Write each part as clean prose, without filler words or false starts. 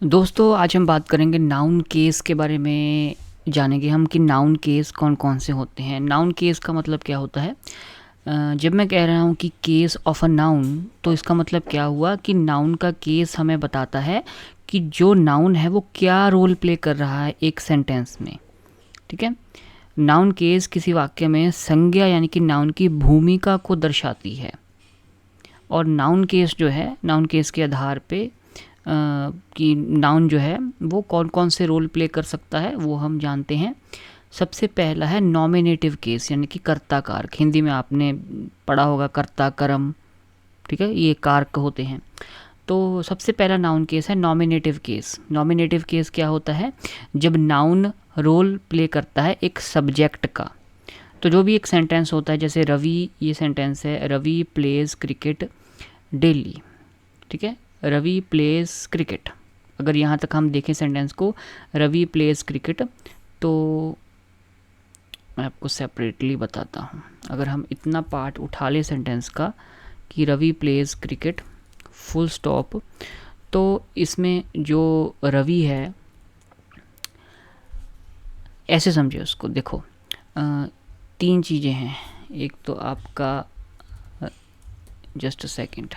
दोस्तों आज हम बात करेंगे नाउन केस के बारे में। जानेंगे हम कि नाउन केस कौन कौन से होते हैं। नाउन केस का मतलब क्या होता है। जब मैं कह रहा हूँ कि केस ऑफ अ नाउन, तो इसका मतलब क्या हुआ कि नाउन का केस हमें बताता है कि जो नाउन है वो क्या रोल प्ले कर रहा है एक सेंटेंस में। ठीक है। नाउन केस किसी वाक्य में संज्ञा यानी कि नाउन की भूमिका को दर्शाती है। और नाउन केस जो है, नाउन केस के आधार पे कि नाउन जो है वो कौन कौन से रोल प्ले कर सकता है वो हम जानते हैं। सबसे पहला है नॉमिनेटिव केस यानी कि कर्ता कारक। हिंदी में आपने पढ़ा होगा कर्ता कर्म। ठीक है, ये कारक होते हैं। तो सबसे पहला नाउन केस है नॉमिनेटिव केस। नॉमिनेटिव केस क्या होता है? जब नाउन रोल प्ले करता है एक सब्जेक्ट का। तो जो भी एक सेंटेंस होता है, जैसे रवि, ये सेंटेंस है रवि प्लेज क्रिकेट डेली। ठीक है, रवि प्लेज क्रिकेट। अगर यहाँ तक हम देखें सेंटेंस को, रवि प्लेज क्रिकेट, तो मैं आपको सेपरेटली बताता हूँ। अगर हम इतना पार्ट उठा ले सेंटेंस का कि Ravi plays cricket full stop, तो इसमें जो रवि है, ऐसे समझे उसको। देखो, तीन चीज़ें हैं। एक तो आपका, जस्ट अ सेकेंड,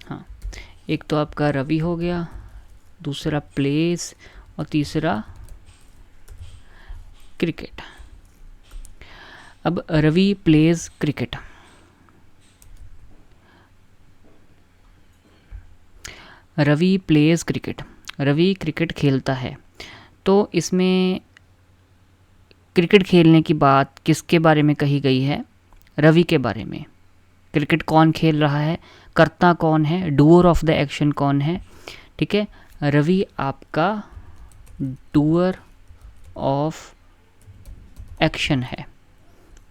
हाँ, एक तो आपका रवि हो गया, दूसरा प्लेस, और तीसरा क्रिकेट। अब Ravi plays cricket, Ravi plays cricket, Ravi cricket खेलता है। तो इसमें क्रिकेट खेलने की बात किसके बारे में कही गई है? रवि के बारे में। क्रिकेट कौन खेल रहा है, कर्ता कौन है, डूअर ऑफ द एक्शन कौन है? ठीक है, रवि आपका डूअर ऑफ एक्शन है।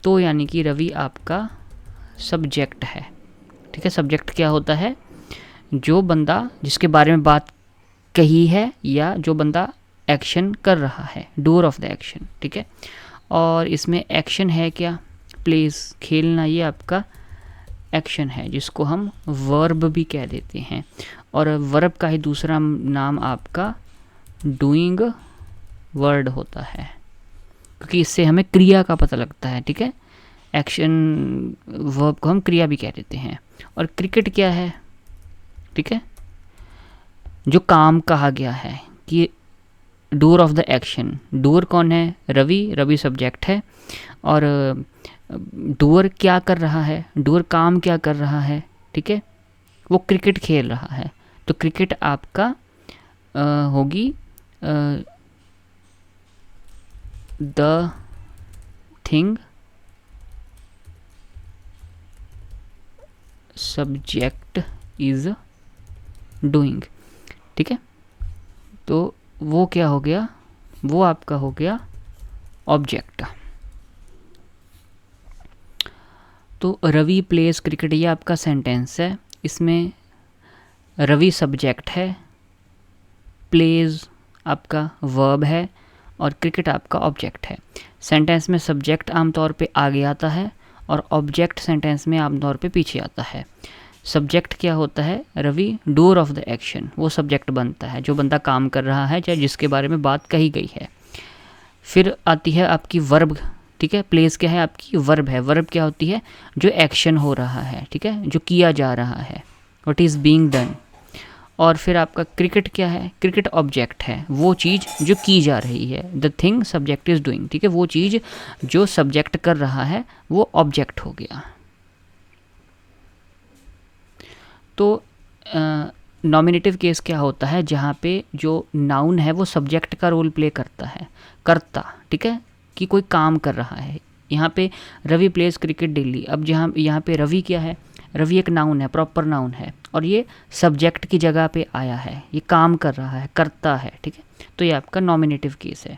तो यानी कि रवि आपका सब्जेक्ट है। ठीक है, सब्जेक्ट क्या होता है? जो बंदा जिसके बारे में बात कही है या जो बंदा एक्शन कर रहा है, डूअर ऑफ द एक्शन। ठीक है, और इसमें एक्शन है क्या? प्लेस, खेलना, ये आपका एक्शन है जिसको हम वर्ब भी कह देते हैं। और वर्ब का ही दूसरा नाम आपका डूइंग वर्ड होता है, क्योंकि इससे हमें क्रिया का पता लगता है। ठीक है, एक्शन वर्ब को हम क्रिया भी कह देते हैं। और क्रिकेट क्या है? ठीक है, जो काम कहा गया है कि doer of the action. Doer कौन है? रवि, रवि सब्जेक्ट है। और डूअर क्या कर रहा है? डूअर काम क्या कर रहा है? ठीक है, वो क्रिकेट खेल रहा है। तो क्रिकेट आपका होगी the thing subject is doing. ठीक है, तो वो क्या हो गया? वो आपका हो गया ऑब्जेक्ट। तो रवि प्लेस क्रिकेट, ये आपका सेंटेंस है। इसमें रवि सब्जेक्ट है, प्लेज आपका वर्ब है, और क्रिकेट आपका ऑब्जेक्ट है। सेंटेंस में सब्जेक्ट आमतौर पे आगे आता है और ऑब्जेक्ट सेंटेंस में आमतौर पे पीछे आता है। सब्जेक्ट क्या होता है? Ravi doer of the action, वो सब्जेक्ट बनता है जो बंदा काम कर रहा है, चाहे जिसके बारे में बात कही गई है। फिर आती है आपकी वर्ब। ठीक है, प्लेस क्या है? आपकी वर्ब है। वर्ब क्या होती है? जो एक्शन हो रहा है। ठीक है, जो किया जा रहा है, व्हाट इज़ बीइंग डन। और फिर आपका क्रिकेट क्या है? क्रिकेट ऑब्जेक्ट है, वो चीज़ जो की जा रही है। The thing subject is doing. ठीक है, वो चीज़ जो सब्जेक्ट कर रहा है वो ऑब्जेक्ट हो गया। तो नॉमिनेटिव केस क्या होता है? जहाँ पे जो नाउन है वो सब्जेक्ट का रोल प्ले करता है, कर्ता। ठीक है, कि कोई काम कर रहा है। यहाँ पे रवि प्लेज क्रिकेट डेली। अब जहाँ यहाँ पे रवि क्या है? रवि एक नाउन है, प्रॉपर नाउन है, और ये सब्जेक्ट की जगह पे आया है, ये काम कर रहा है, करता है। ठीक है, तो ये आपका नॉमिनेटिव केस है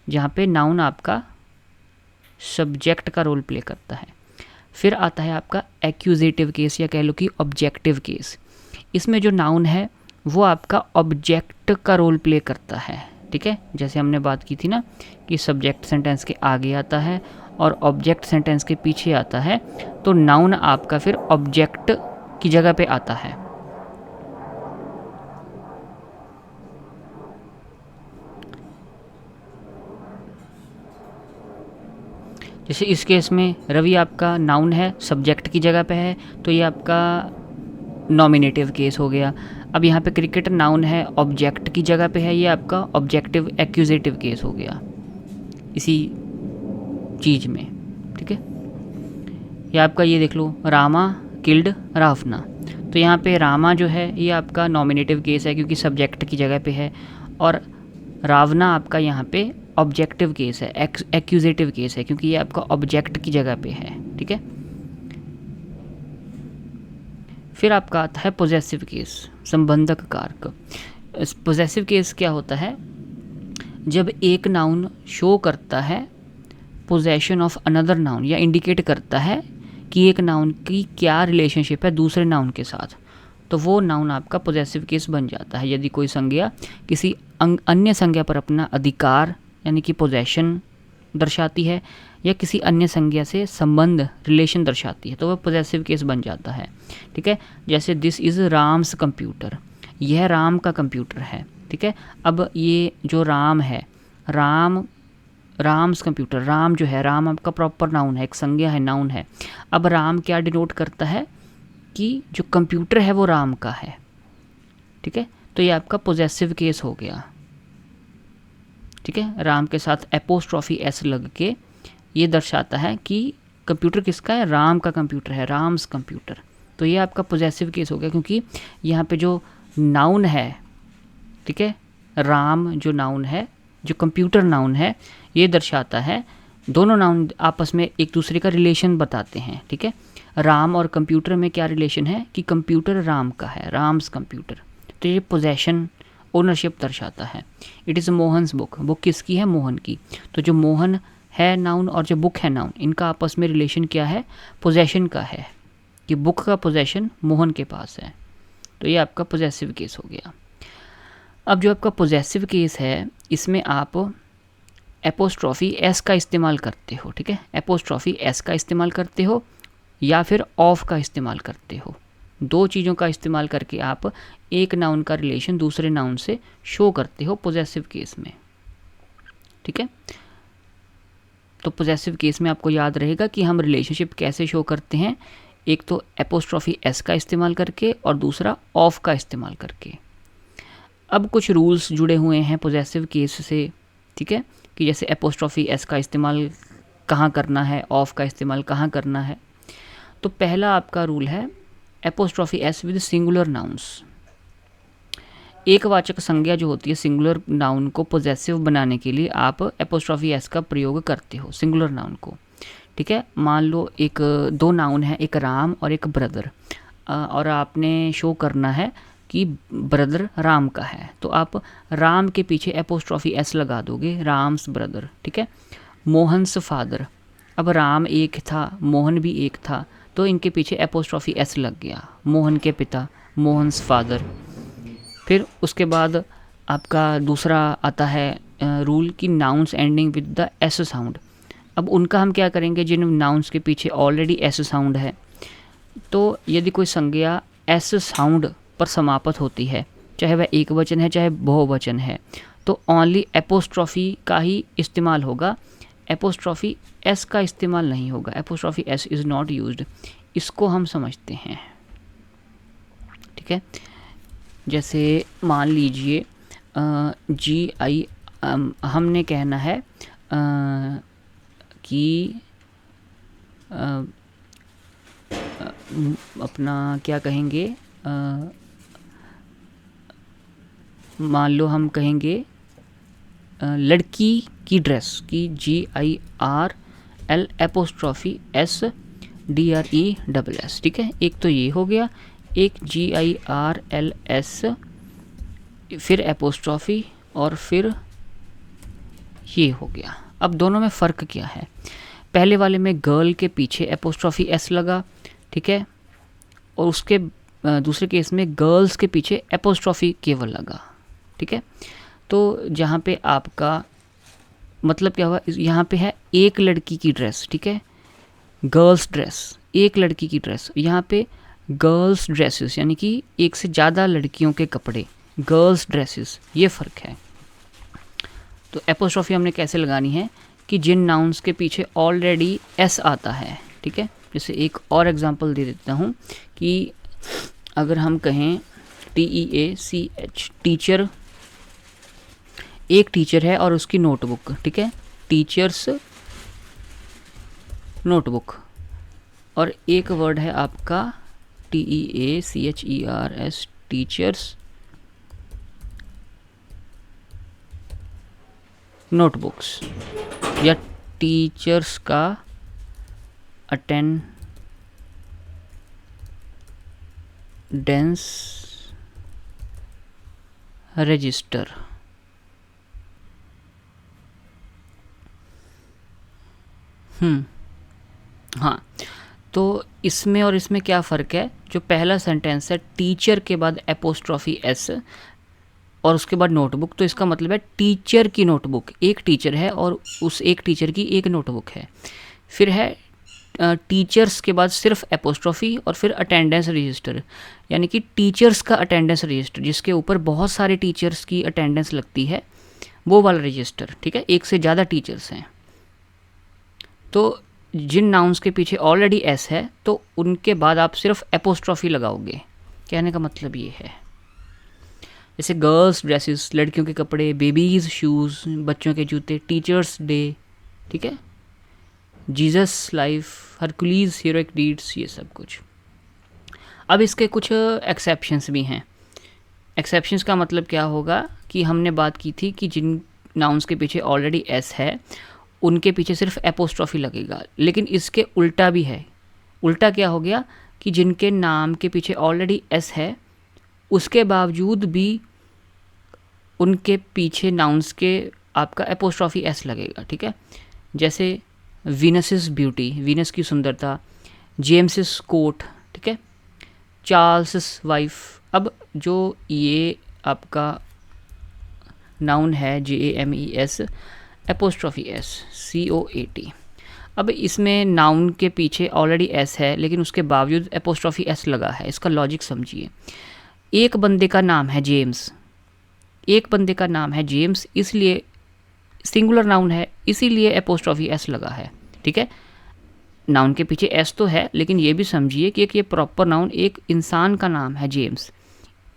जहाँ पे नाउन आपका सब्जेक्ट का रोल प्ले करता है। फिर आता है आपका एक्यूजेटिव केस, या कह लो कि ऑब्जेक्टिव केस। इसमें जो नाउन है वो आपका ऑब्जेक्ट का रोल प्ले करता है। ठीक है, जैसे हमने बात की थी ना कि सब्जेक्ट सेंटेंस के आगे आता है और ऑब्जेक्ट सेंटेंस के पीछे आता है, तो नाउन आपका फिर ऑब्जेक्ट की जगह पे आता है। जैसे इस केस में रवि आपका नाउन है, सब्जेक्ट की जगह पे है, तो ये आपका नॉमिनेटिव केस हो गया। अब यहाँ पे क्रिकेट नाउन है, ऑब्जेक्ट की जगह पे है, ये आपका ऑब्जेक्टिव एक्यूजेटिव केस हो गया इसी चीज़ में, ठीक है। ये आपका ये देख लो, रामा किल्ड रावना, तो यहाँ पे रामा जो है ये आपका नॉमिनेटिव केस है क्योंकि सब्जेक्ट की जगह पे है, और रावना आपका यहाँ पे ऑब्जेक्टिव केस है, एक्यूजेटिव केस है क्योंकि ये आपका ऑब्जेक्ट की जगह पे है, ठीक है। फिर आपका आता है पोजेसिव केस, संबंधक कारक। पोजेसिव केस क्या होता है, जब एक नाउन शो करता है पोजेशन ऑफ अनदर नाउन, या इंडिकेट करता है कि एक नाउन की क्या रिलेशनशिप है दूसरे नाउन के साथ, तो वो नाउन आपका पोजेसिव केस बन जाता है। यदि कोई संज्ञा किसी अन्य संज्ञा पर अपना अधिकार यानी कि पोजेशन दर्शाती है, या किसी अन्य संज्ञा से संबंध रिलेशन दर्शाती है, तो वह पोजेसिव केस बन जाता है, ठीक है। जैसे दिस इज़ राम्स कंप्यूटर, यह राम का कंप्यूटर है, ठीक है। अब ये जो राम है, राम्स कंप्यूटर, राम जो है, राम आपका प्रॉपर नाउन है, एक संज्ञा है, नाउन है। अब राम क्या डिनोट करता है कि जो कंप्यूटर है वो राम का है, ठीक है। तो ये आपका पोजेसिव केस हो गया, ठीक है। राम के साथ एपोस्ट्रॉफी एस लग के ये दर्शाता है कि कंप्यूटर किसका है, राम का कंप्यूटर है, राम्स कंप्यूटर। तो ये आपका पोजेसिव केस हो गया क्योंकि यहाँ पे जो नाउन है, ठीक है, राम जो नाउन है, जो कंप्यूटर नाउन है, ये दर्शाता है, दोनों नाउन आपस में एक दूसरे का रिलेशन बताते हैं, ठीक है। राम और कंप्यूटर में क्या रिलेशन है कि कंप्यूटर राम का है, राम्स कंप्यूटर, तो ये पोजेशन ओनरशिप दर्शाता है। It is Mohan's book, book किसकी है, मोहन की। तो जो मोहन है नाउन और जो बुक है नाउन, इनका आपस में रिलेशन क्या है, पोजेशन का है, कि बुक का पोजेशन मोहन के पास है। तो ये आपका पोजेसिव केस हो गया। अब जो आपका पोजेसिव केस है, इसमें आप एपोस्ट्रॉफी एस का इस्तेमाल करते हो, ठीक है। एपोस्ट्रॉफी एस का इस्तेमाल करते हो या फिर ऑफ का इस्तेमाल करते हो। दो चीज़ों का इस्तेमाल करके आप एक नाउन का रिलेशन दूसरे नाउन से शो करते हो पोजेसिव केस में, ठीक है। तो पोजेसिव केस में आपको याद रहेगा कि हम रिलेशनशिप कैसे शो करते हैं, एक तो एपोस्ट्रॉफी एस का इस्तेमाल करके और दूसरा ऑफ का इस्तेमाल करके। अब कुछ रूल्स जुड़े हुए हैं पोजेसिव केस से, ठीक है, कि जैसे एपोस्ट्रॉफी एस का इस्तेमाल कहाँ करना है, ऑफ का इस्तेमाल कहाँ करना है। तो पहला आपका रूल है apostrophe S with singular nouns. एकवाचक संज्ञा जो होती है सिंगुलर नाउन को पोजेसिव बनाने के लिए आप एपोस्ट्रॉफी एस का प्रयोग करते हो सिंगुलर नाउन को, ठीक है। मान लो एक दो नाउन है, एक राम और एक ब्रदर, और आपने शो करना है कि ब्रदर राम का है, तो आप राम के पीछे एपोस्ट्रॉफी एस लगा दोगे, राम्स ब्रदर, ठीक है। मोहन्स फादर, अब राम एक था, मोहन भी एक था, तो इनके पीछे एपोस्ट्रॉफी एस लग गया, मोहन के पिता, मोहन्स फादर। फिर उसके बाद आपका दूसरा आता है रूल कि nouns ending with the S sound. अब उनका हम क्या करेंगे, जिन नाउन्स के पीछे ऑलरेडी एस साउंड है, तो यदि कोई संज्ञा एस साउंड पर समाप्त होती है, चाहे वह एक वचन है चाहे बहुवचन है, तो ओनली एपोस्ट्रॉफी का ही इस्तेमाल होगा, एपोस्ट्रॉफी एस का इस्तेमाल नहीं होगा। Apostrophe S is not used, इसको हम समझते हैं, ठीक है। जैसे मान लीजिए GI, हमने कहना है कि अपना क्या कहेंगे, मान लो हम कहेंगे लड़की की ड्रेस की GIRL एपोस्ट्रॉफी SDRESS, ठीक है। एक तो ये हो गया, एक GIRLS फिर एपोस्ट्रॉफी और फिर ये हो गया। अब दोनों में फ़र्क क्या है, पहले वाले में गर्ल के पीछे एपोस्ट्रॉफी एस लगा, ठीक है, और उसके दूसरे केस में गर्ल्स के पीछे एपोस्ट्रॉफी केवल लगा, ठीक है। तो जहाँ पे आपका मतलब क्या हुआ, यहाँ पे है एक लड़की की ड्रेस, ठीक है, गर्ल्स ड्रेस, एक लड़की की ड्रेस, यहाँ पे गर्ल्स ड्रेसेस यानी कि एक से ज़्यादा लड़कियों के कपड़े, गर्ल्स ड्रेसेस, ये फ़र्क है। तो एपोस्ट्रॉफी हमने कैसे लगानी है कि जिन नाउन्स के पीछे ऑलरेडी एस आता है, ठीक है। जैसे एक और एग्जांपल दे देता हूँ कि अगर हम कहें TEACH, टीचर, एक टीचर है और उसकी नोटबुक, ठीक है, टीचर्स नोटबुक, और एक वर्ड है आपका TEACHERS, टीचर्स नोटबुक्स, या टीचर्स का अटेंडेंस रजिस्टर। हाँ, तो इसमें और इसमें क्या फ़र्क है? जो पहला सेंटेंस है टीचर के बाद एपोस्ट्रॉफी एस और उसके बाद नोटबुक, तो इसका मतलब है टीचर की नोटबुक, एक टीचर है और उस एक टीचर की एक नोटबुक है। फिर है टीचर्स के बाद सिर्फ एपोस्ट्रॉफी और फिर अटेंडेंस रजिस्टर, यानी कि टीचर्स का अटेंडेंस रजिस्टर जिसके ऊपर बहुत सारे टीचर्स की अटेंडेंस लगती है, वो वाला रजिस्टर, ठीक है, एक से ज़्यादा टीचर्स हैं। तो जिन नाउन्स के पीछे ऑलरेडी एस है तो उनके बाद आप सिर्फ एपोस्ट्रॉफी लगाओगे, कहने का मतलब ये है। जैसे गर्ल्स ड्रेसेस, लड़कियों के कपड़े, बेबीज़ शूज़, बच्चों के जूते, टीचर्स डे, ठीक है, जीसस लाइफ, हरकुलीज हीरोइक डीड्स, ये सब कुछ। अब इसके कुछ एक्सेप्शंस भी हैं। एक्सेप्शंस का मतलब क्या होगा कि हमने बात की थी कि जिन नाउन्स के पीछे ऑलरेडी एस है उनके पीछे सिर्फ एपोस्ट्रॉफी लगेगा, लेकिन इसके उल्टा भी है। उल्टा क्या हो गया कि जिनके नाम के पीछे ऑलरेडी एस है उसके बावजूद भी उनके पीछे नाउन्स के आपका एपोस्ट्रॉफी एस लगेगा, ठीक है। जैसे वीनस ब्यूटी, वीनस की सुंदरता, जेम्स कोट, ठीक है, चार्ल्स वाइफ। अब जो ये आपका नाउन है JAMES एपोस्ट्रॉफी एस COAT, अब इसमें नाउन के पीछे ऑलरेडी एस है लेकिन उसके बावजूद एपोस्ट्रॉफी एस लगा है। इसका लॉजिक समझिए। एक बंदे का नाम है जेम्स, एक बंदे का नाम है जेम्स, इसलिए सिंगुलर नाउन है, इसीलिए एपोस्ट्रॉफी एस लगा है, ठीक है। नाउन के पीछे एस तो है लेकिन ये भी समझिए कि एक ये प्रॉपर नाउन, एक इंसान का नाम है जेम्स,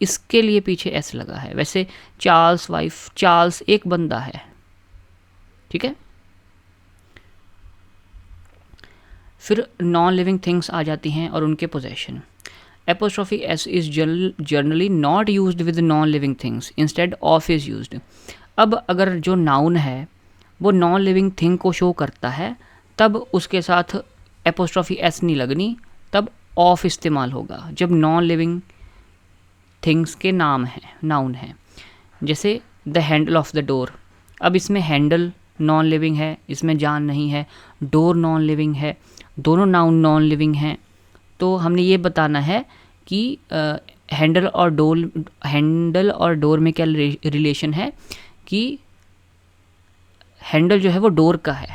इसके लिए पीछे एस लगा है। वैसे चार्ल्स वाइफ, चार्ल्स एक बंदा है, ठीक है। फिर नॉन लिविंग थिंग्स आ जाती हैं और उनके possession. Apostrophe S is generally not used with non living things, instead of is used. अब अगर जो नाउन है वो नॉन लिविंग थिंग को शो करता है तब उसके साथ एपोस्ट्रॉफी एस नहीं लगनी, तब ऑफ इस्तेमाल होगा जब नॉन लिविंग थिंग्स के नाम हैं, नाउन है। जैसे the handle of the door, अब इसमें हैंडल नॉन लिविंग है, इसमें जान नहीं है, डोर नॉन लिविंग है, दोनों नाउन नॉन लिविंग हैं। तो हमने ये बताना है कि हैंडल और डोर में क्या रिलेशन है कि हैंडल जो है वो डोर का है,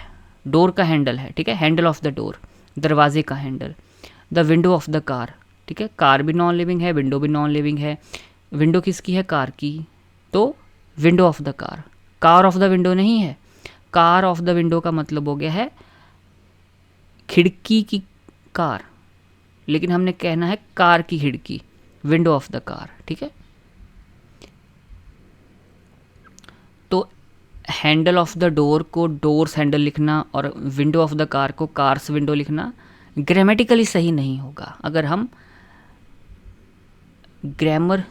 डोर का हैंडल है, ठीक है, हैंडल ऑफ द डोर, दरवाजे का handle. The window of the car, ठीक है, कार भी नॉन लिविंग है, विंडो भी नॉन लिविंग है। विंडो किसकी है? कार की, तो window of the car. Car of the window नहीं है, कार ऑफ द विंडो का मतलब हो गया है खिड़की की कार, लेकिन हमने कहना है कार की खिड़की, विंडो ऑफ द कार, ठीक है। तो हैंडल ऑफ द डोर को डोर्स हैंडल लिखना और विंडो ऑफ द कार को कार्स विंडो लिखना ग्रामेटिकली सही नहीं होगा अगर हम ग्रामर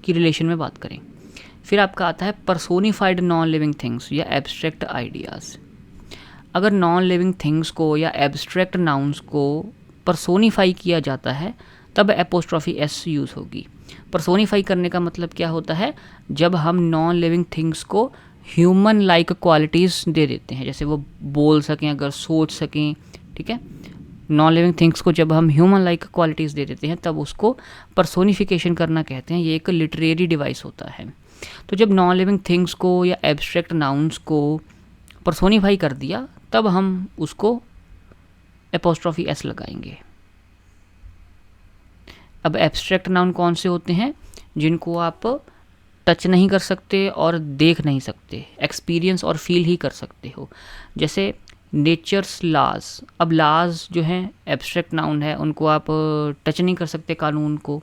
की रिलेशन में बात करें। फिर आपका आता है पर्सोनिफाइड नॉन लिविंग थिंग्स या एब्स्ट्रैक्ट आइडियाज़। अगर नॉन लिविंग थिंग्स को या एब्स्ट्रैक्ट नाउन्स को पर्सोनिफाई किया जाता है तब एपोस्ट्रॉफी एस यूज़ होगी। पर्सोनिफाई करने का मतलब क्या होता है? जब हम नॉन लिविंग थिंग्स को ह्यूमन लाइक क्वालिटीज़ दे देते हैं, जैसे वो बोल सकें, अगर सोच सकें, ठीक है। नॉन लिविंग थिंग्स को जब हम ह्यूमन लाइक क्वालिटीज़ दे देते हैं तब उसको पर्सोनिफिकेशन करना कहते हैं। ये एक लिटरेरी डिवाइस होता है। तो जब नॉन लिविंग थिंग्स को या एब्स्ट्रैक्ट नाउन्स को पर्सोनिफाई कर दिया तब हम उसको एपोस्ट्रॉफी एस लगाएंगे। अब एब्स्ट्रैक्ट नाउन कौन से होते हैं? जिनको आप टच नहीं कर सकते और देख नहीं सकते, एक्सपीरियंस और फील ही कर सकते हो। जैसे नेचर्स लाज, अब लाज जो हैं एब्स्ट्रैक्ट नाउन है, उनको आप टच नहीं कर सकते कानून को।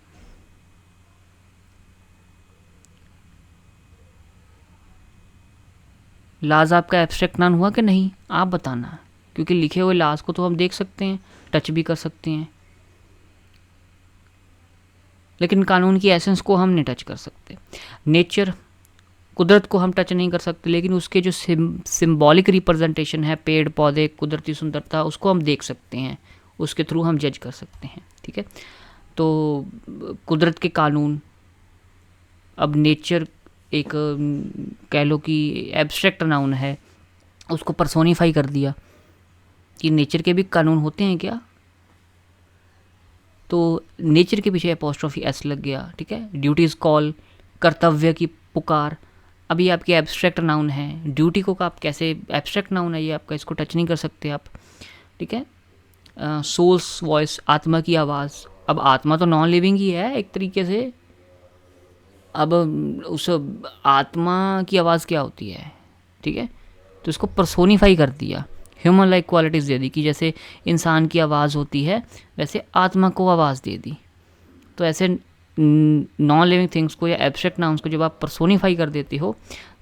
लाज आपका एब्स्ट्रैक्ट नाउन हुआ कि नहीं, आप बताना, क्योंकि लिखे हुए लाज को तो हम देख सकते हैं, टच भी कर सकते हैं, लेकिन कानून की एसेंस को हम नहीं टच कर सकते। नेचर, कुदरत को हम टच नहीं कर सकते, लेकिन उसके जो सिंबॉलिक रिप्रेजेंटेशन है, पेड़ पौधे, कुदरती सुंदरता, उसको हम देख सकते हैं, उसके थ्रू हम जज कर सकते हैं। ठीक है, तो कुदरत के कानून, अब नेचर एक कह लो कि एब्स्ट्रैक्ट नाउन है, उसको पर्सोनिफाई कर दिया कि नेचर के भी कानून होते हैं क्या, तो नेचर के पीछे एपोस्ट्रोफी एस लग गया। ठीक है, ड्यूटीज़ कॉल, कर्तव्य की पुकार, अब ये आपकी एब्स्ट्रैक्ट नाउन है। ड्यूटी को आप कैसे, एब्स्ट्रैक्ट नाउन है ये आपका, इसको टच नहीं कर सकते आप। ठीक है, सोल्स वॉइस, आत्मा की आवाज़, अब आत्मा तो नॉन लिविंग ही है एक तरीके से, अब उस आत्मा की आवाज़ क्या होती है। ठीक है, तो इसको पर्सोनिफाई कर दिया, ह्यूमन लाइक क्वालिटीज़ दे दी कि जैसे इंसान की आवाज़ होती है वैसे आत्मा को आवाज़ दे दी। तो ऐसे नॉन लिविंग थिंग्स को या एब्स्ट्रैक्ट नाउन्स को जब आप पर्सोनिफाई कर देते हो,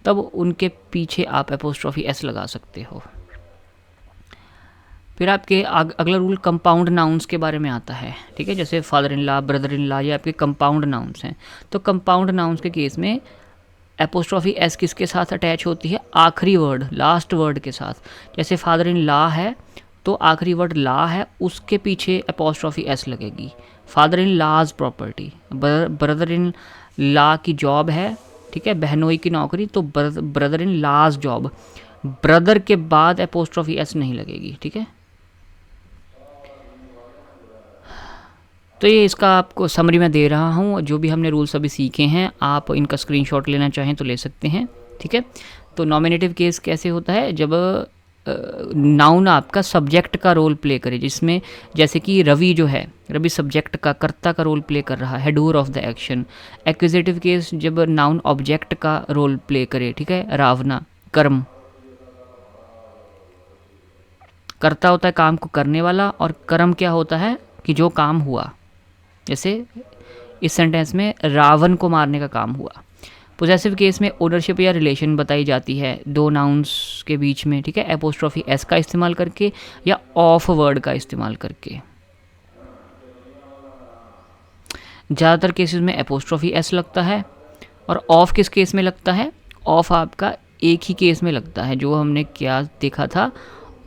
तब उनके पीछे आप एपोस्ट्रोफी एस लगा सकते हो। फिर आपके अगला रूल कंपाउंड नाउन्स के बारे में आता है। ठीक है, जैसे father in law, brother in law, ये आपके कंपाउंड नाउन्स हैं। तो कंपाउंड नाउन्स के केस में एपोस्ट्रोफी एस किसके साथ अटैच होती है, आखिरी वर्ड, लास्ट वर्ड के साथ। जैसे फादर इन लॉ है तो आखिरी वर्ड ला है, उसके पीछे एपोस्ट्रोफी एस लगेगी। Father in law's property, brother in law की जॉब है, ठीक है, बहनोई की नौकरी, तो brother in law's job, brother के बाद एपोस्ट्रोफी एस नहीं लगेगी। ठीक है, तो ये इसका आपको समरी मैं दे रहा हूँ, जो भी हमने रूल्स अभी सीखे हैं आप इनका स्क्रीनशॉट लेना चाहें तो ले सकते हैं। ठीक है, तो नॉमिनेटिव केस कैसे होता है, जब नाउन आपका सब्जेक्ट का रोल प्ले करे, जिसमें जैसे कि रवि जो है, रवि सब्जेक्ट का, कर्ता का रोल प्ले कर रहा है, doer of the action. एक्विजिटिव case जब नाउन ऑब्जेक्ट का रोल प्ले करे, ठीक है, रावना कर्म, कर्ता होता है काम को करने वाला, और कर्म क्या होता है कि जो काम हुआ, जैसे इस सेंटेंस में रावण को मारने का काम हुआ। पोजेसिव केस में ओनरशिप या रिलेशन बताई जाती है दो नाउन्स के बीच में, ठीक है, एपोस्ट्रोफी एस का इस्तेमाल करके या ऑफ वर्ड का इस्तेमाल करके। ज़्यादातर केसेस में एपोस्ट्रोफी एस लगता है, और ऑफ किस केस में लगता है, ऑफ आपका एक ही केस में लगता है। जो हमने क्या देखा था,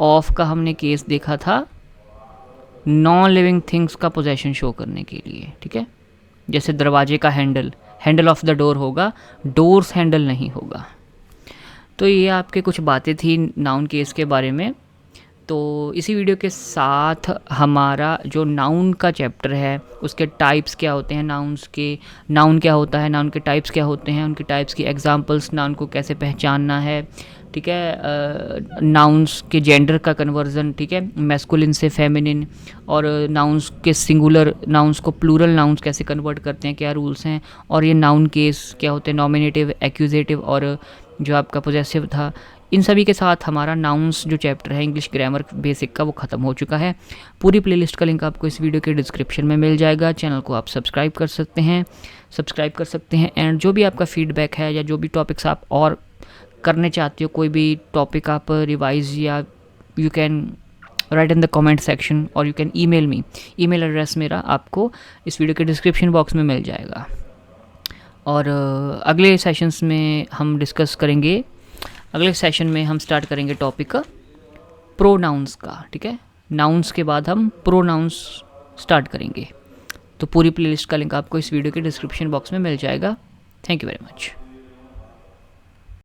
ऑफ का हमने केस देखा था नॉन लिविंग थिंग्स का पोजेशन शो करने के लिए। ठीक है, जैसे दरवाजे का handle, handle of the door होगा, डोर्स हैंडल नहीं होगा। तो ये आपके कुछ बातें थी नाउन केस के बारे में। तो इसी वीडियो के साथ हमारा जो नाउन का चैप्टर है, उसके टाइप्स क्या होते हैं नाउन्स के, नाउन क्या होता है, नाउन के टाइप्स क्या होते हैं, उनके टाइप्स की एग्जांपल्स, नाउन को कैसे पहचानना है, ठीक है, नाउन्स के जेंडर का कन्वर्जन, ठीक है, मैस्कुलिन से फेमिनिन, और नाउन्स के सिंगुलर नाउन्स को प्लूरल नाउन्स कैसे कन्वर्ट करते हैं, क्या रूल्स हैं, और ये नाउन केस क्या होते हैं, नॉमिनेटिव, एक्यूजेटिव और जो आपका पोजेसिव था। इन सभी के साथ हमारा नाउन्स जो चैप्टर है इंग्लिश ग्रामर बेसिक का, वो ख़त्म हो चुका है। पूरी प्लेलिस्ट का लिंक आपको इस वीडियो के डिस्क्रिप्शन में मिल जाएगा। चैनल को आप सब्सक्राइब कर सकते हैं, एंड जो भी आपका फीडबैक है या जो भी टॉपिक्स आप और करने चाहते हो, कोई भी टॉपिक आप रिवाइज, या you can write in the comment section, और you can email me. Email address मेरा आपको इस वीडियो के डिस्क्रिप्शन बॉक्स में मिल जाएगा। और अगले सेशंस में हम डिस्कस करेंगे, अगले सेशन में हम स्टार्ट करेंगे टॉपिक प्रोनाउंस का। ठीक है, नाउन्स के बाद हम प्रोनाउंस स्टार्ट करेंगे। तो पूरी प्लेलिस्ट का लिंक आपको इस वीडियो के डिस्क्रिप्शन बॉक्स में मिल जाएगा। Thank you very much.